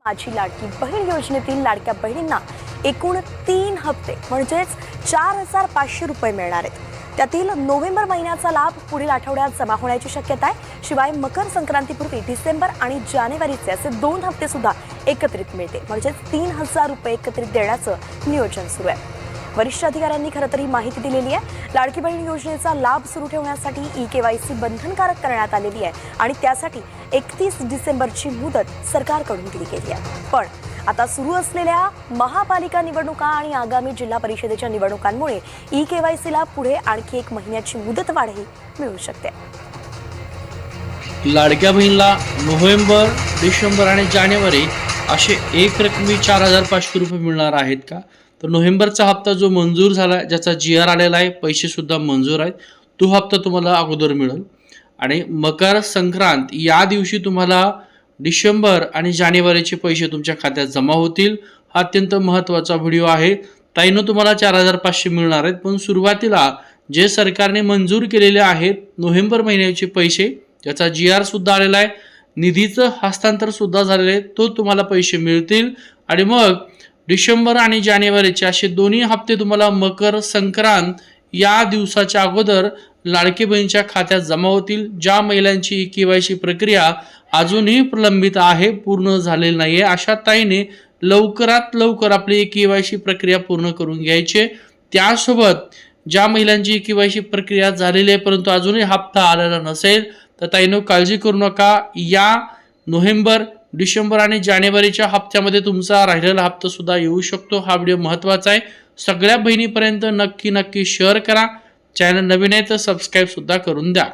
माझी लाडकी बहीण योजनेतील लाडक्या बहिणींना एकूण 3 हप्ते म्हणजेच 4,500 रुपये मिळणार आहेत। त्यातील नोव्हेंबर महिन्याचा लाभ पुढील आठवड्यात जमा होण्याची शक्यता आहे। शिवाय मकर संक्रांतीपूर्वी डिसेंबर आणि जानेवारीचे असे 2 हप्ते सुद्धा एकत्रित मिळतील, म्हणजेच 3,000 रुपये एकत्रित देण्याचं नियोजन सुरू आहे। वरिष्ठ अधिकाऱ्यांनी खरं तर ही माहिती दिलेली आहे। लाडकी बहीण योजनेचा लाभ सुरू ठेवण्यासाठी ई-केवायसी बंधनकारक करण्यात आलेली आहे आणि त्यासाठी 31 डिसेंबरची मुदत सरकारकडून दिली गेली आहे। पण आता सुरू असलेल्या महापालिका निवडणुका आणि आगामी जिल्हा परिषदेच्या निवडणुकांमुळे ई-केवायसीला पुढे आणखी 1 महिन्याची मुदत वाढही मिळू शकते। लाडक्या बहिणीला नोव्हेंबर, डिसेंबर आणि जानेवारी असे एक रकमी 4,500 रुपये मिळणार आहेत का? तर नोव्हेंबरचा हप्ता जो मंजूर झाला, ज्याचा GR आलेला आहे, पैसे सुद्धा मंजूर आहेत, तो हप्ता तुम्हाला अगोदर मिळेल। आणि मकर संक्रांत या दिवशी तुम्हाला डिसेंबर आणि जानेवारीचे पैसे तुमच्या खात्यात जमा होतील। हा अत्यंत महत्त्वाचा व्हिडिओ आहे। ताईनं तुम्हाला 4,500 मिळणार आहेत, पण सुरुवातीला जे सरकारने मंजूर केलेले आहेत नोव्हेंबर महिन्याचे पैसे, ज्याचा GR सुद्धा आलेला आहे, निधीचं हस्तांतर सुद्धा झालेलं आहे, तो तुम्हाला पैसे मिळतील। आणि मग डिसेंबर आणि जानेवारीचे असे दोन्ही हप्ते तुम्हाला मकर संक्रांत या दिवसाच्या अगोदर लाडकी बहिणीच्या खात्यात जमा होतील। ज्या महिलांची ई-केवायसी प्रक्रिया अजूनही प्रलंबित आहे, पूर्ण झालेली नाहीये, अशा ताईने लवकरात लवकर आपली ई-केवायसी प्रक्रिया पूर्ण करून घ्यायची। त्यासोबत ज्या महिलांची ई-केवायसी प्रक्रिया झालेली आहे परंतु अजूनही हप्ता आलेला नसेल, तर ताईनो काळजी करू नका। या नोव्हेंबर, डिसेंबर आणि जानेवारीच्या हप्त्यामध्ये तुमचा राहिलेला हप्ता सुद्धा येऊ शकतो। हा व्हिडिओ महत्त्वाचा आहे, सगळ्या बहिणीपर्यंत नक्की शेअर करा। चॅनल नवीन आहे तर सबस्क्राईब सुद्धा करून द्या।